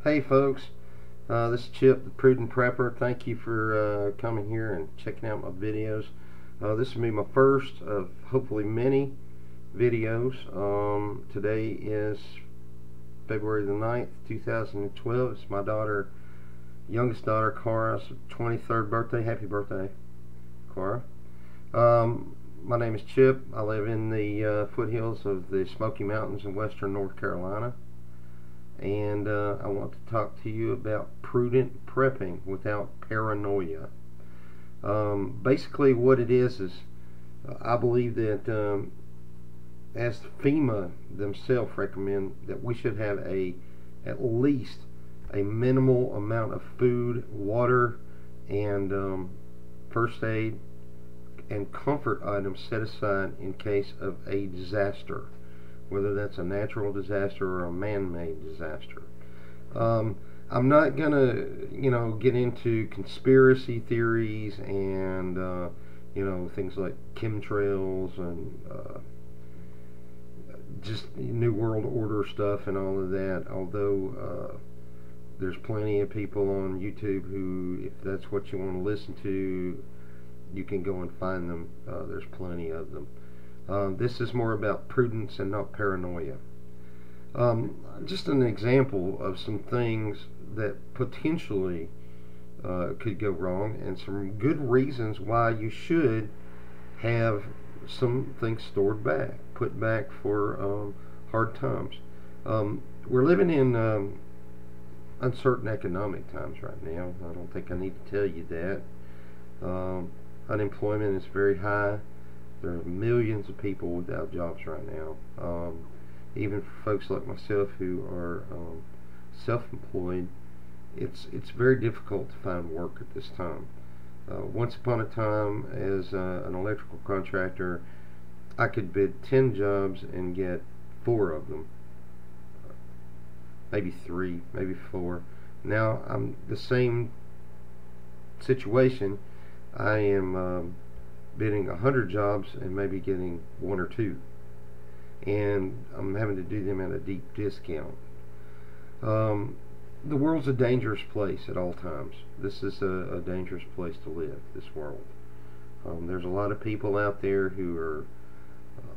Hey folks, this is Chip, the Prudent Prepper. Thank you for coming here and checking out my videos. This will be my first of hopefully many videos. Today is February the 9th, 2012. It's my youngest daughter, Cara's 23rd birthday. Happy birthday, Cara. My name is Chip. I live in the foothills of the Smoky Mountains in western North Carolina. And I want to talk to you about prudent prepping without paranoia. Basically what it is I believe that as FEMA themselves recommend that we should have at least a minimal amount of food, water, and first aid and comfort items set aside in case of a disaster, whether that's a natural disaster or a man-made disaster. I'm not gonna, get into conspiracy theories and things like chemtrails and just New World Order stuff and all of that. Although there's plenty of people on YouTube who, if that's what you want to listen to, you can go and find them. There's plenty of them. This is more about prudence and not paranoia. Just an example of some things that potentially could go wrong, and some good reasons why you should have some things put back for hard times. We're living in uncertain economic times right now. I don't think I need to tell you that. Unemployment is very high. There are millions of people without jobs right now. Even for folks like myself who are self-employed, it's very difficult to find work at this time. Once upon a time, as an electrical contractor, I could bid 10 jobs and get 4 of them, maybe 3, maybe 4. Now I'm the same situation. I am bidding 100 jobs and maybe getting 1 or 2, and I'm having to do them at a deep discount. The world's a dangerous place at all times. This is a dangerous place to live, this world. There's a lot of people out there who are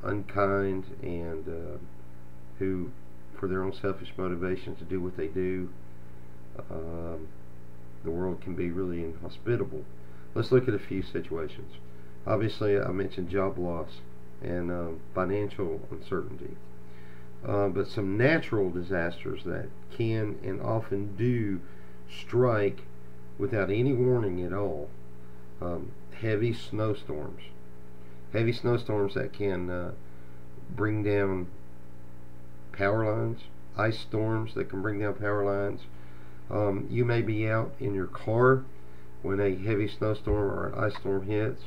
unkind and who, for their own selfish motivations, do what they do. The world can be really inhospitable. Let's look at a few situations. Obviously, I mentioned job loss and financial uncertainty. But some natural disasters that can and often do strike without any warning at all. Heavy snowstorms. Heavy snowstorms that can bring down power lines. Ice storms that can bring down power lines. You may be out in your car when a heavy snowstorm or an ice storm hits,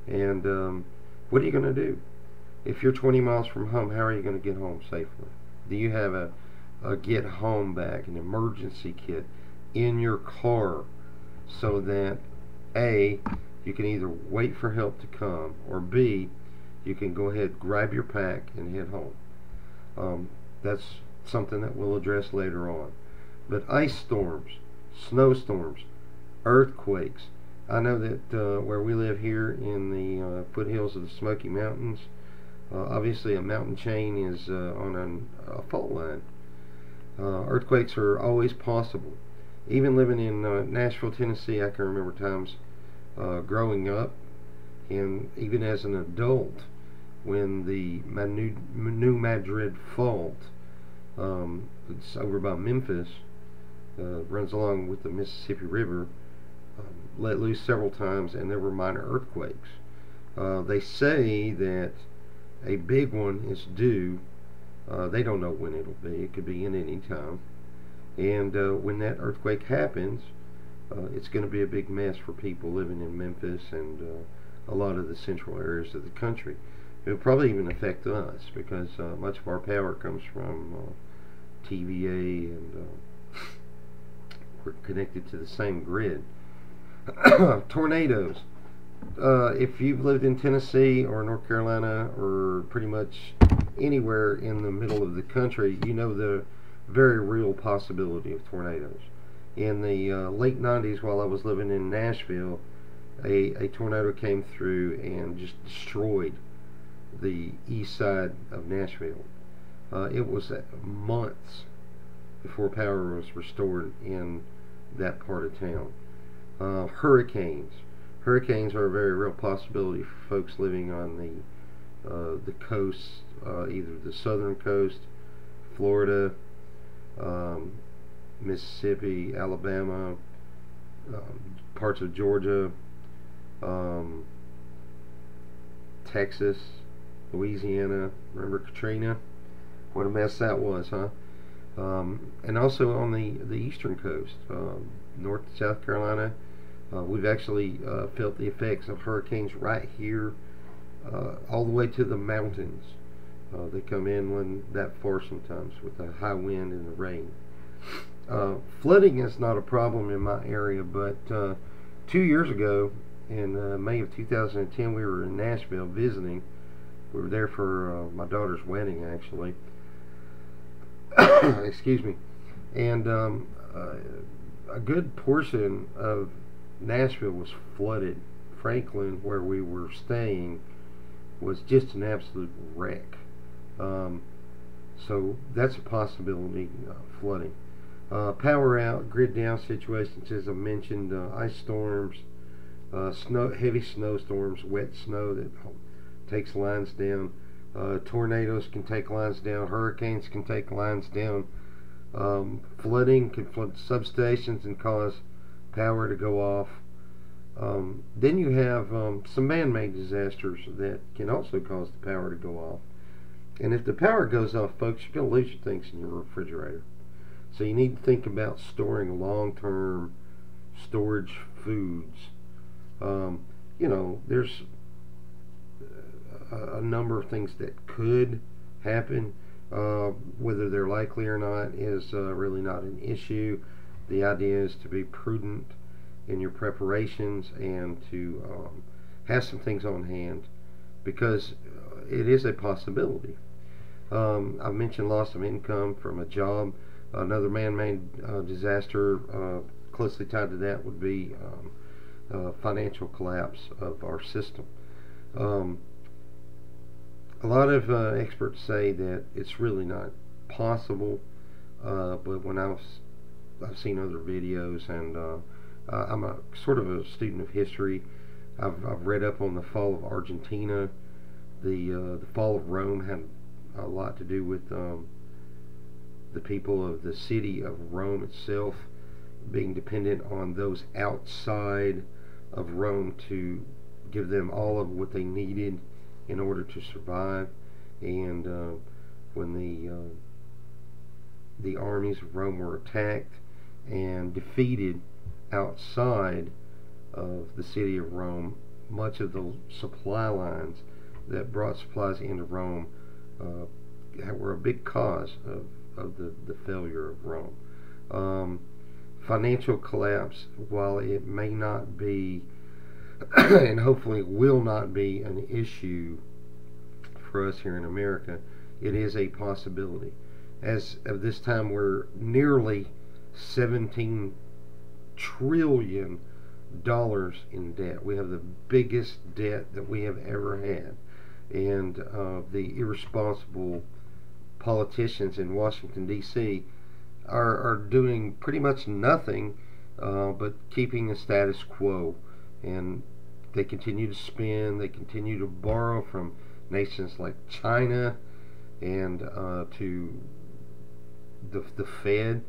and what are you going to do? If you're 20 miles from home, how are you going to get home safely? Do you have a get home bag, an emergency kit in your car, so that A, you can either wait for help to come, or B, you can go ahead, grab your pack, and head home? That's something that we'll address later on. But ice storms, snowstorms, earthquakes. I know that where we live here in the foothills of the Smoky Mountains, obviously a mountain chain is on a fault line. Earthquakes are always possible. Even living in Nashville, Tennessee, I can remember times growing up, and even as an adult, when the New Madrid Fault, it's over by Memphis, runs along with the Mississippi River, let loose several times, and there were minor earthquakes. They say that a big one is due. They don't know when it'll be. It could be in any time. And when that earthquake happens, it's going to be a big mess for people living in Memphis and a lot of the central areas of the country. It'll probably even affect us, because much of our power comes from TVA, and we're connected to the same grid. Tornadoes. If you've lived in Tennessee or North Carolina or pretty much anywhere in the middle of the country, you know the very real possibility of tornadoes. In the late 90s, while I was living in Nashville, a tornado came through and just destroyed the east side of Nashville. It was months before power was restored in that part of town. Hurricanes. Hurricanes are a very real possibility for folks living on the coast, either the southern coast, Florida, Mississippi, Alabama, parts of Georgia, Texas, Louisiana. Remember Katrina? What a mess that was, huh? And also on the eastern coast, North and South Carolina. We've actually felt the effects of hurricanes right here, all the way to the mountains. They come in when that far sometimes with the high wind and the rain. Flooding is not a problem in my area, but 2 years ago, in May of 2010, we were in Nashville visiting. We were there for my daughter's wedding, actually. Excuse me. And a good portion of Nashville was flooded. Franklin, where we were staying, was just an absolute wreck. So that's a possibility, flooding. Power out, grid down situations, as I mentioned, ice storms, heavy snowstorms, wet snow that takes lines down. Tornadoes can take lines down. Hurricanes can take lines down. Flooding can flood substations and cause power to go off. Then you have some man-made disasters that can also cause the power to go off. And if the power goes off, folks, you're going to lose your things in your refrigerator. So you need to think about storing long-term storage foods. There's a number of things that could happen. Whether they're likely or not is really not an issue. The idea is to be prudent in your preparations and to have some things on hand, because it is a possibility. I've mentioned loss of income from a job. Another man-made disaster closely tied to that would be financial collapse of our system. A lot of experts say that it's really not possible, but when I've seen other videos, and I'm a sort of a student of history. I've read up on the fall of Argentina. The fall of Rome had a lot to do with the people of the city of Rome itself being dependent on those outside of Rome to give them all of what they needed in order to survive. And when the armies of Rome were attacked and defeated outside of the city of Rome, much of the supply lines that brought supplies into Rome were a big cause of the failure of Rome. Financial collapse, while it may not be and hopefully will not be an issue for us here in America, it is a possibility. As of this time, we're nearly $17 trillion in debt. We have the biggest debt that we have ever had, and the irresponsible politicians in Washington D.C. are doing pretty much nothing but keeping the status quo. And they continue to spend, they continue to borrow from nations like China and to the Fed,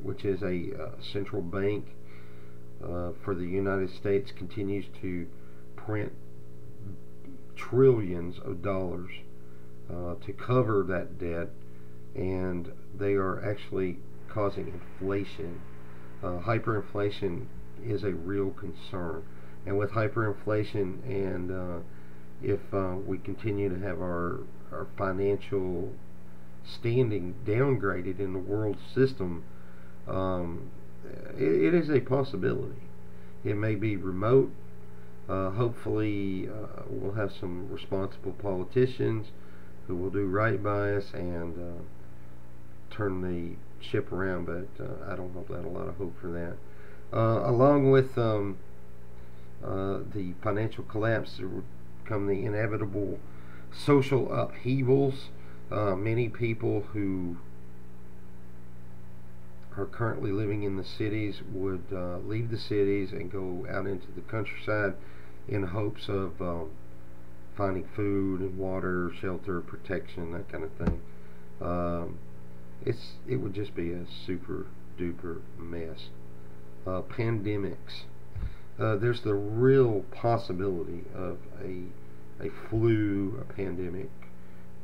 which is a central bank for the United States, continues to print trillions of dollars to cover that debt, and they are actually causing inflation. Hyperinflation is a real concern, and with hyperinflation, and if we continue to have our financial standing downgraded in the world system, it is a possibility. It may be remote. Hopefully we'll have some responsible politicians who will do right by us and turn the ship around, but I don't hold out a lot of hope for that. Along with the financial collapse, there would come the inevitable social upheavals. Many people who are currently living in the cities would leave the cities and go out into the countryside in hopes of finding food and water, shelter, protection, that kind of thing. It would just be a super duper mess. Pandemics. There's the real possibility of a flu, a pandemic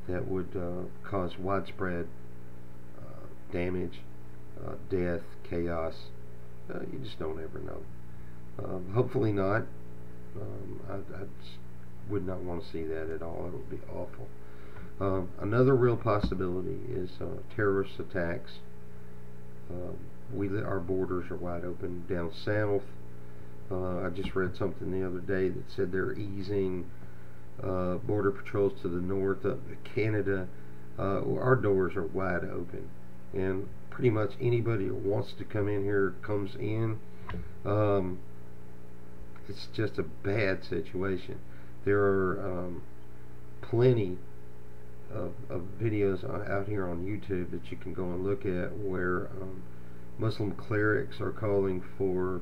that would cause widespread damage, death, chaos. You just don't ever know. Hopefully not. I would not want to see that at all. It would be awful. Another real possibility is terrorist attacks. Our borders are wide open down south. I just read something the other day that said they're easing border patrols to the north up to Canada. Our doors are wide open, and pretty much anybody who wants to come in here comes in. It's just a bad situation. There are plenty of videos out here on YouTube that you can go and look at where Muslim clerics are calling for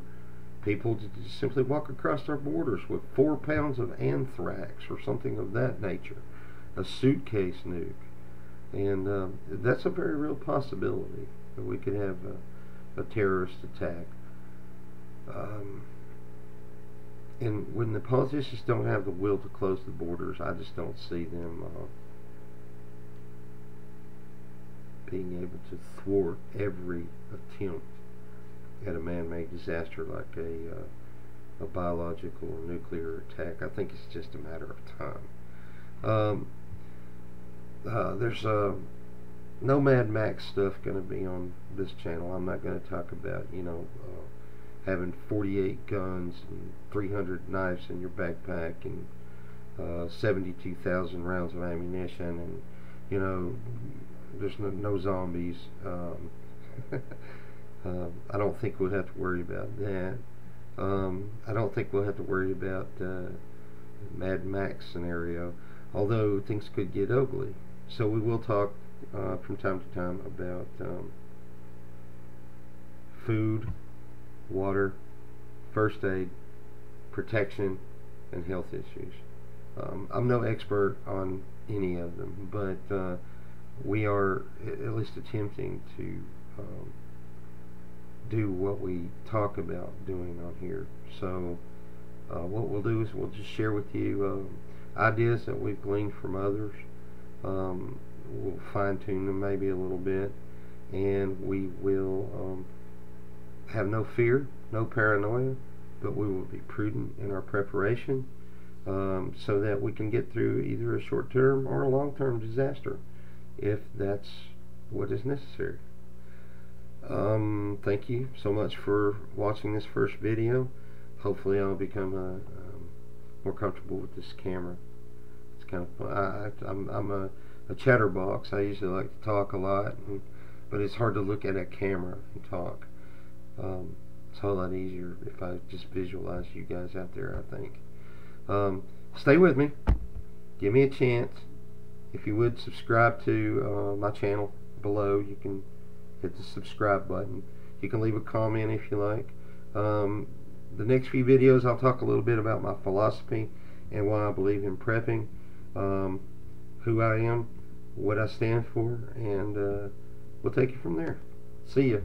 people to just simply walk across our borders with 4 pounds of anthrax or something of that nature, a suitcase nuke, and that's a very real possibility that we could have a terrorist attack. And when the politicians don't have the will to close the borders, I just don't see them being able to thwart every attempt at a man-made disaster like a biological or nuclear attack. I think it's just a matter of time. There's no Mad Max stuff going to be on this channel. I'm not going to talk about, having 48 guns and 300 knives in your backpack and 72,000 rounds of ammunition, and there's no zombies. I don't think we'll have to worry about that. I don't think we'll have to worry about Mad Max scenario, although things could get ugly. So we will talk from time to time about food, water, first aid, protection, and health issues. I'm no expert on any of them, but we are at least attempting to do what we talk about doing on here. So what we'll do is we'll just share with you ideas that we've gleaned from others. We'll fine-tune them maybe a little bit, and we will have no fear, no paranoia, but we will be prudent in our preparation so that we can get through either a short-term or a long-term disaster if that's what is necessary. Thank you so much for watching this first video. Hopefully I'll become more comfortable with this camera. It's kind of fun. I'm a chatterbox. I usually like to talk a lot, but it's hard to look at a camera and talk. It's a whole lot easier if I just visualize you guys out there, I think. Stay with me. Give me a chance. If you would, subscribe to my channel below. You can hit the subscribe button. You can leave a comment if you like. The next few videos I'll talk a little bit about my philosophy and why I believe in prepping, who I am, what I stand for, and we'll take it from there. See ya.